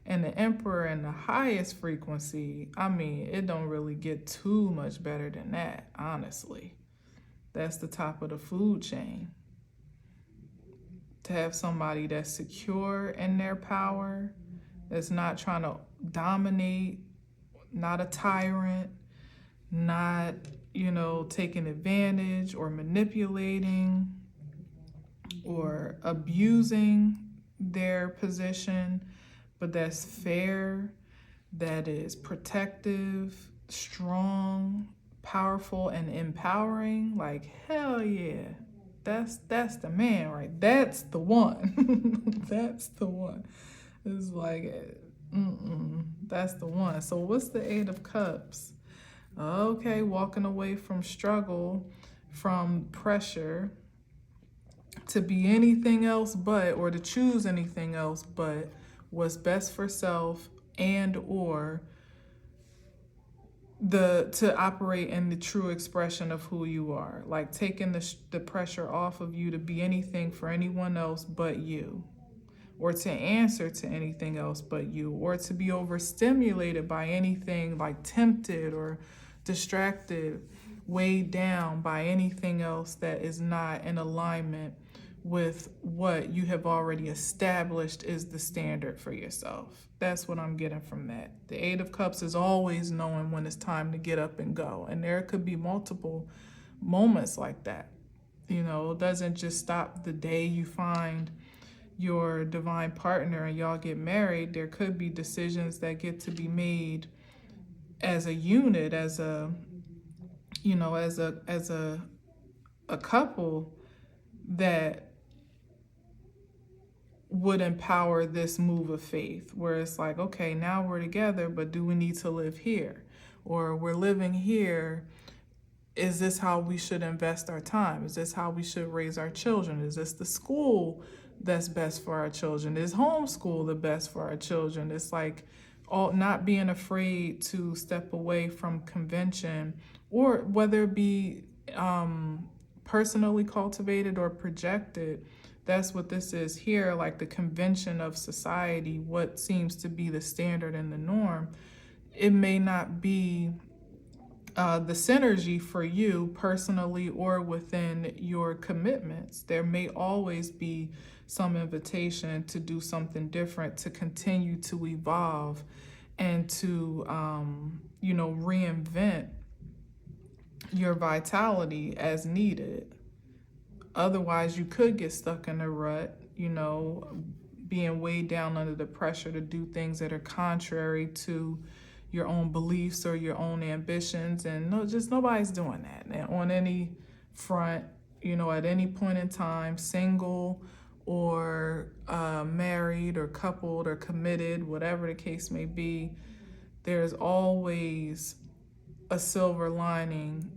And the Emperor in the highest frequency, I mean, it don't really get too much better than that, honestly. That's the top of the food chain. To have somebody that's secure in their power, that's not trying to dominate, not a tyrant, not, taking advantage or manipulating or abusing their position, but that's fair, that is protective, strong, powerful, and empowering. Like, hell yeah. That's the man, right? That's the one. That's the one. It's like, that's the one. So what's the Eight of Cups? Okay, walking away from struggle, from pressure, to be anything else but, or to choose anything else but what's best for self, and or to operate in the true expression of who you are, like taking the pressure off of you to be anything for anyone else but you, or to answer to anything else but you, or to be overstimulated by anything, like tempted or distracted, weighed down by anything else that is not in alignment with what you have already established is the standard for yourself. That's what I'm getting from that. The Eight of Cups is always knowing when it's time to get up and go. And there could be multiple moments like that. It doesn't just stop the day you find your divine partner and y'all get married. There could be decisions that get to be made as a unit, as a couple, that would empower this move of faith, where it's like, okay, now we're together, but do we need to live here? Or we're living here. Is this how we should invest our time? Is this how we should raise our children? Is this the school that's best for our children? Is homeschool the best for our children? It's like not being afraid to step away from convention, or whether it be personally cultivated or projected. That's what this is here, like the convention of society, what seems to be the standard and the norm. It may not be the synergy for you personally or within your commitments. There may always be some invitation to do something different, to continue to evolve and to, reinvent your vitality as needed. Otherwise, you could get stuck in a rut, being weighed down under the pressure to do things that are contrary to your own beliefs or your own ambitions. And nobody's doing that. And on any front, at any point in time, single or married or coupled or committed, whatever the case may be, there's always a silver lining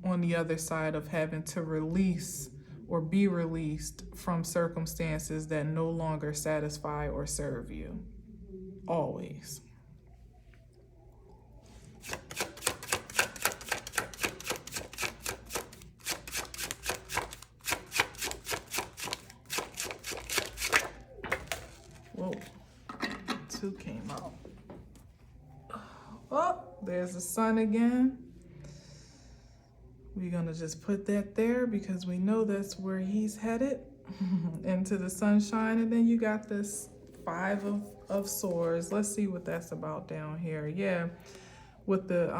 on the other side of having to release or be released from circumstances that no longer satisfy or serve you. Always. Whoa, 2 came out. Oh, there's the sun again. We're gonna just put that there because we know that's where he's headed, into the sunshine. And then you got this 5 of Swords. Let's see what that's about down here. Yeah, with the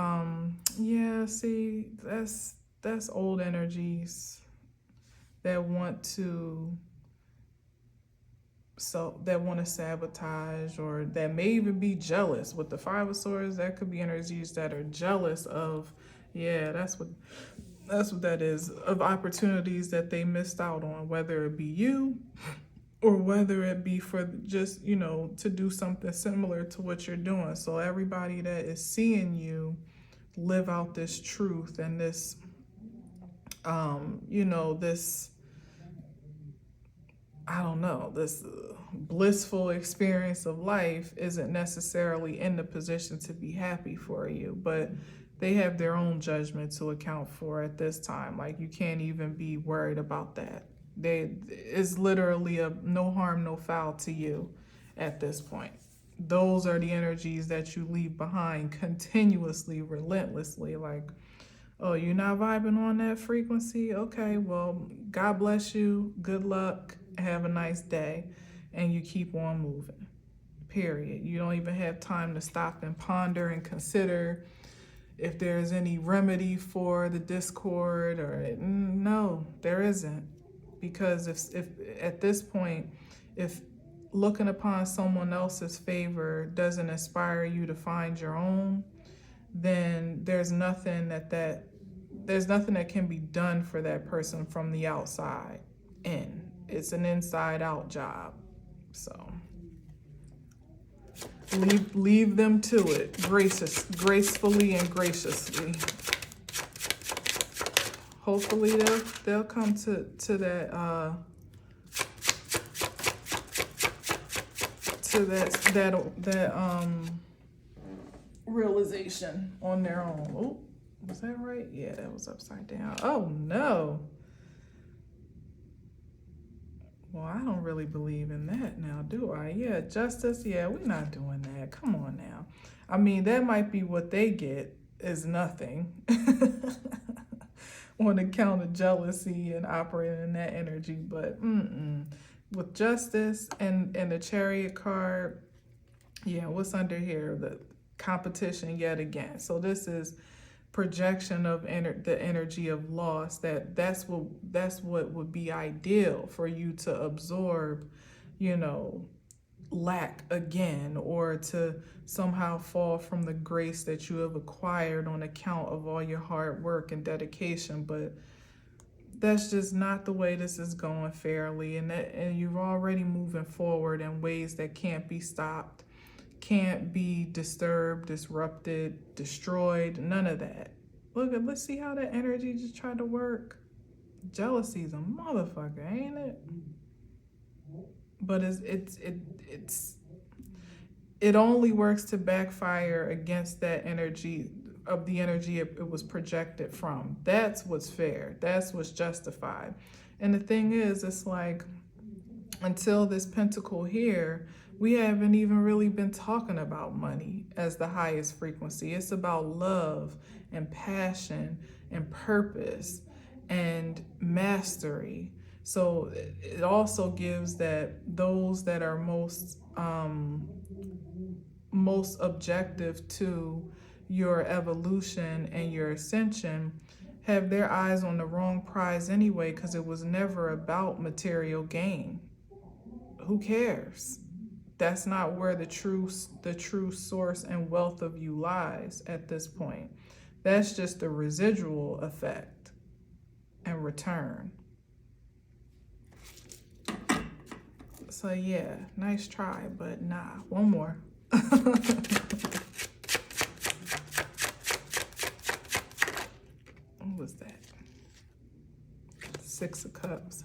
see, that's old energies that want to sabotage, or that may even be jealous. With the 5 of Swords, that could be energies that are jealous of, that's what that is, of opportunities that they missed out on, whether it be you or whether it be for just, to do something similar to what you're doing. So everybody that is seeing you live out this truth and this, this, this blissful experience of life isn't necessarily in the position to be happy for you, but they have their own judgment to account for at this time. Like, you can't even be worried about that. It's literally a no harm, no foul to you at this point. those are the energies that you leave behind continuously, relentlessly. Like, oh, you're not vibing on that frequency? Okay, well, God bless you. Good luck. Have a nice day. And you keep on moving. Period. You don't even have time to stop and ponder and consider if there's any remedy for the discord or no, there isn't. Because if at this point, if looking upon someone else's favor doesn't inspire you to find your own, then there's nothing that can be done for that person from the outside in. It's an inside out job. So leave them to it, gracefully and graciously. Hopefully they'll come to that realization on their own. Oh, was that right? Yeah, that was upside down. Oh no. Well, I don't really believe in that now, do I? Yeah, justice. Yeah, we're not doing that. Come on now. I mean, that might be what they get is nothing on account of jealousy and operating in that energy. But with justice and the Chariot card, yeah, what's under here? The competition yet again. So this is projection of the energy of loss. That's what would be ideal for you to absorb, lack again, or to somehow fall from the grace that you have acquired on account of all your hard work and dedication. But that's just not the way this is going fairly, and you're already moving forward in ways that can't be stopped, can't be disturbed, disrupted, destroyed, none of that. Let's see how that energy just tried to work. Jealousy's a motherfucker, ain't it? But it only works to backfire against that energy of the energy it was projected from. That's what's fair. That's what's justified. And the thing is, it's like, until this pentacle here, we haven't even really been talking about money as the highest frequency. It's about love and passion and purpose and mastery. So it also gives that those that are most objective to your evolution and your ascension have their eyes on the wrong prize anyway, because it was never about material gain. Who cares? That's not where the true source and wealth of you lies at this point. That's just the residual effect and return. So yeah, nice try, but nah, one more. What was that? 6 of Cups.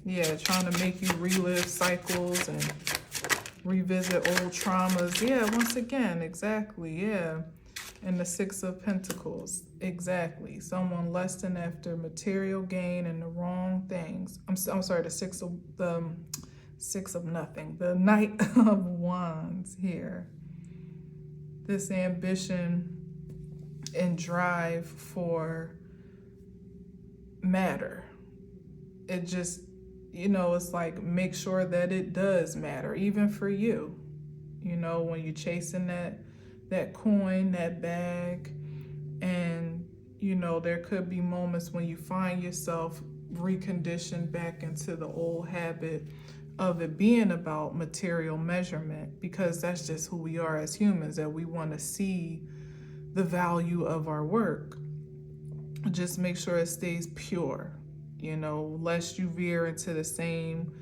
Yeah, trying to make you relive cycles and revisit old traumas. Yeah, once again, exactly, yeah. And the 6 of Pentacles, exactly. Someone lusting after material gain and the wrong things. I'm sorry, the 6 of nothing. The Knight of Wands here. This ambition and drive for matter. It just, it's like, make sure that it does matter, even for you. When you're chasing that coin, that bag, and, there could be moments when you find yourself reconditioned back into the old habit of it being about material measurement, because that's just who we are as humans, that we want to see the value of our work. Just make sure it stays pure, lest you veer into the same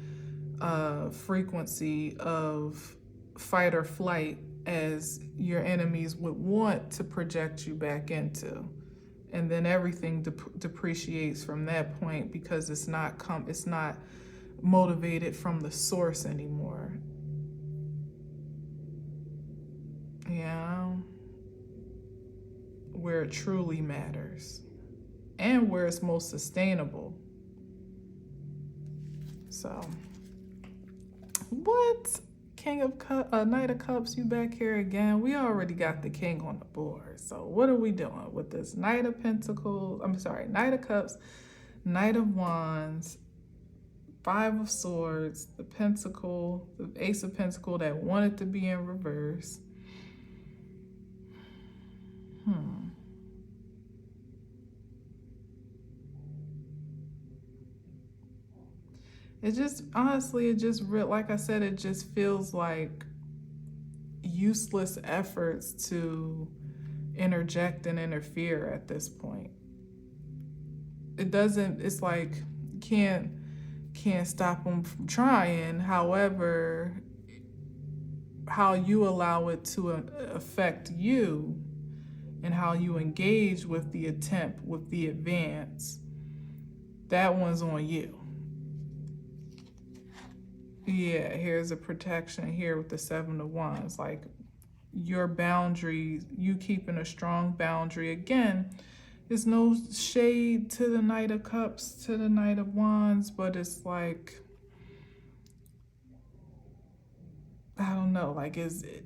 frequency of fight or flight as your enemies would want to project you back into. And then everything depreciates from that point, because it's not motivated from the source anymore. Where it truly matters and where it's most sustainable. So, what Knight of Cups, you back here again. We already got the king on the board. So what are we doing with this Knight of Pentacles? I'm sorry, Knight of Cups, Knight of Wands, Five of Swords, the Pentacle, the Ace of Pentacle that wanted to be in reverse. It just, honestly, like I said, it just feels like useless efforts to interject and interfere at this point. It doesn't, it's like, can't stop them from trying. However, how you allow it to affect you and how you engage with the attempt, with the advance, that one's on you. Yeah, here's a protection here with the Seven of Wands. Like your boundaries, you keeping a strong boundary. Again, there's no shade to the Knight of Cups, to the Knight of Wands, but it's like, I don't know, like, is it?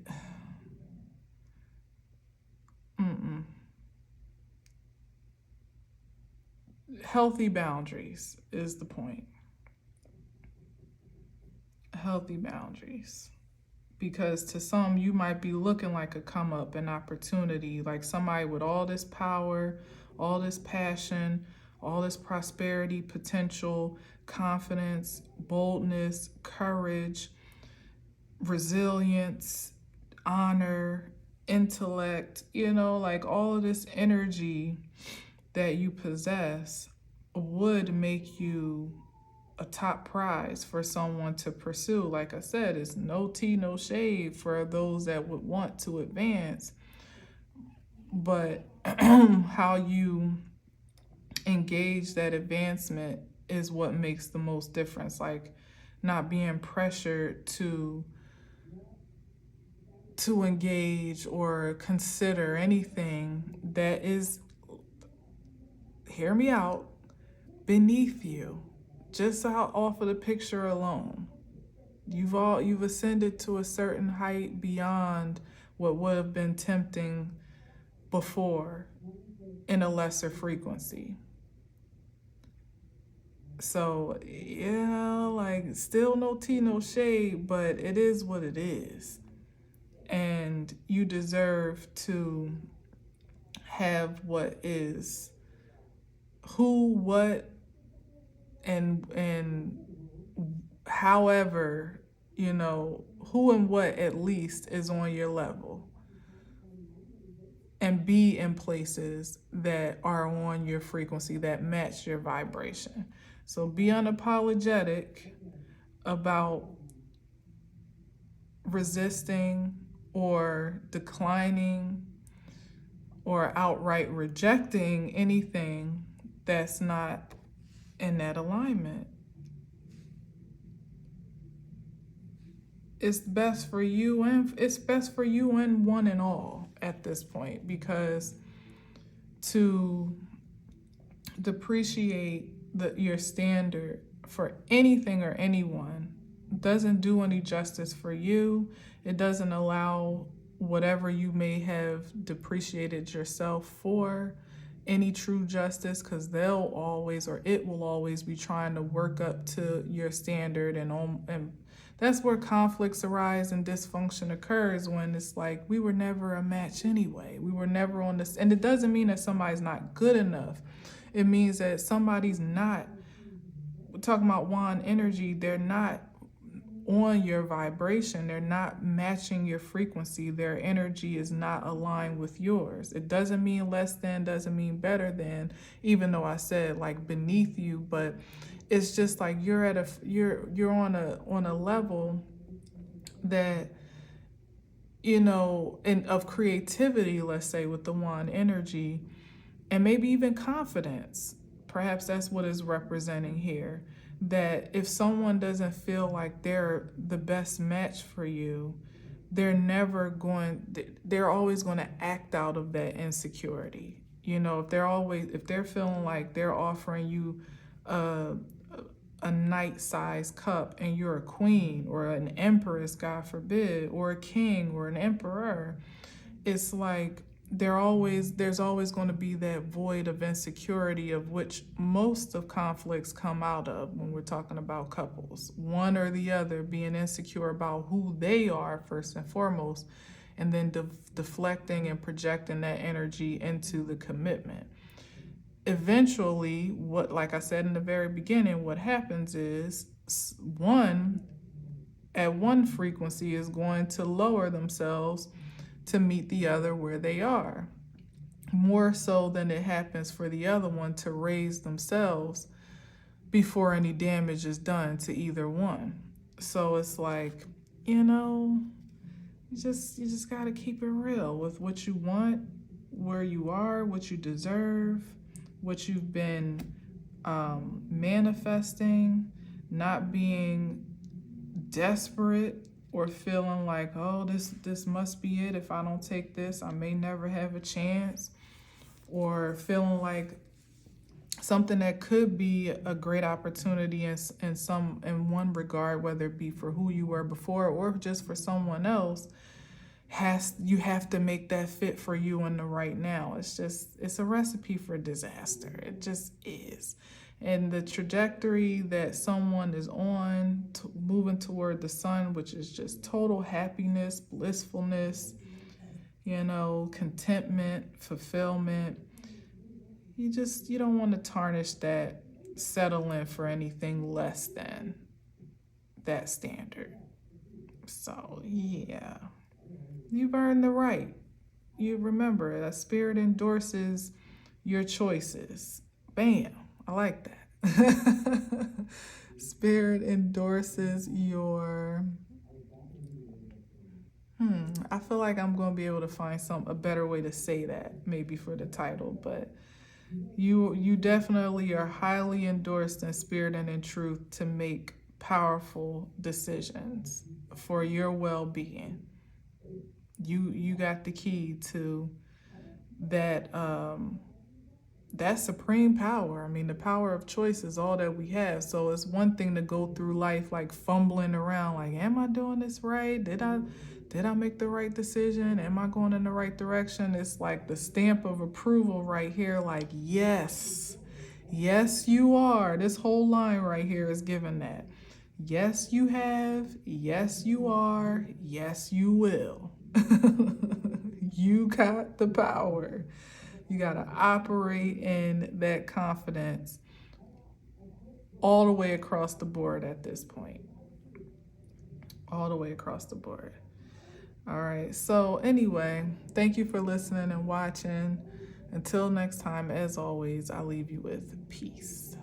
Healthy boundaries is the point. Healthy boundaries. Because to some, you might be looking like a come up, an opportunity, like somebody with all this power, all this passion, all this prosperity, potential, confidence, boldness, courage, resilience, honor, intellect, you know, like all of this energy that you possess would make you a top prize for someone to pursue. Like I said, it's no tea, no shade for those that would want to advance. But how you engage that advancement is what makes the most difference. Like not being pressured to engage or consider anything that is, hear me out, beneath you. Just out off of the picture alone, you've ascended to a certain height beyond what would have been tempting before in a lesser frequency. So yeah, like still no tea, no shade, but it is what it is. And you deserve to have what is, who, what, and however, you know, who and what at least is on your level, and be in places that are on your frequency, that match your vibration. So be unapologetic about resisting or declining or outright rejecting anything that's not in that alignment. It's best for you, and it's best for you and one and all at this point, because to depreciate your standard for anything or anyone doesn't do any justice for you. It doesn't allow whatever you may have depreciated yourself for any true justice, because they'll always, or it will always be trying to work up to your standard, and that's where conflicts arise and dysfunction occurs, when it's like, we were never a match anyway. We were never on this, and it doesn't mean that somebody's not good enough. It means that somebody's not, we're talking about wand energy, they're not on your vibration, they're not matching your frequency, their energy is not aligned with yours. It doesn't mean less than, doesn't mean better than, even though I said like beneath you, but it's just like you're on a level that, you know, of creativity, let's say, with the wand energy, and maybe even confidence. Perhaps that's what is representing here. That if someone doesn't feel like they're the best match for you, they're always going to act out of that insecurity. You know, if they're feeling like they're offering you a knight-sized cup and you're a queen or an empress, God forbid, or a king or an emperor, it's like there's always going to be that void of insecurity, of which most of conflicts come out of when we're talking about couples. One or the other being insecure about who they are first and foremost, and then deflecting and projecting that energy into the commitment. Eventually, what, like I said in the very beginning, what happens is one at one frequency is going to lower themselves to meet the other where they are, more so than it happens for the other one to raise themselves before any damage is done to either one. So it's like, you just got to keep it real with what you want, where you are, what you deserve, what you've been manifesting, not being desperate or feeling like, oh, this must be it. If I don't take this, I may never have a chance, or feeling like something that could be a great opportunity in one regard, whether it be for who you were before or just for someone else, you have to make that fit for you in the right now. It's a recipe for disaster. It just is. And the trajectory that someone is on, moving toward the sun, which is just total happiness, blissfulness, contentment, fulfillment. You don't want to tarnish that, settle in for anything less than that standard. So yeah, you've earned the right. You remember that spirit endorses your choices. Bam. I like that. Spirit endorses your... I feel like I'm going to be able to find a better way to say that, maybe for the title, but you definitely are highly endorsed in spirit and in truth to make powerful decisions for your well-being. You got the key to that that supreme power. I mean, the power of choice is all that we have. So it's one thing to go through life like fumbling around, like, am I doing this right? Did I make the right decision? Am I going in the right direction? It's like the stamp of approval right here, like, yes, you are. This whole line right here is given that. Yes, you have. Yes, you are. Yes, you will. You got the power. You got to operate in that confidence all the way across the board at this point. All the way across the board. All right. So anyway, thank you for listening and watching. Until next time, as always, I leave you with peace.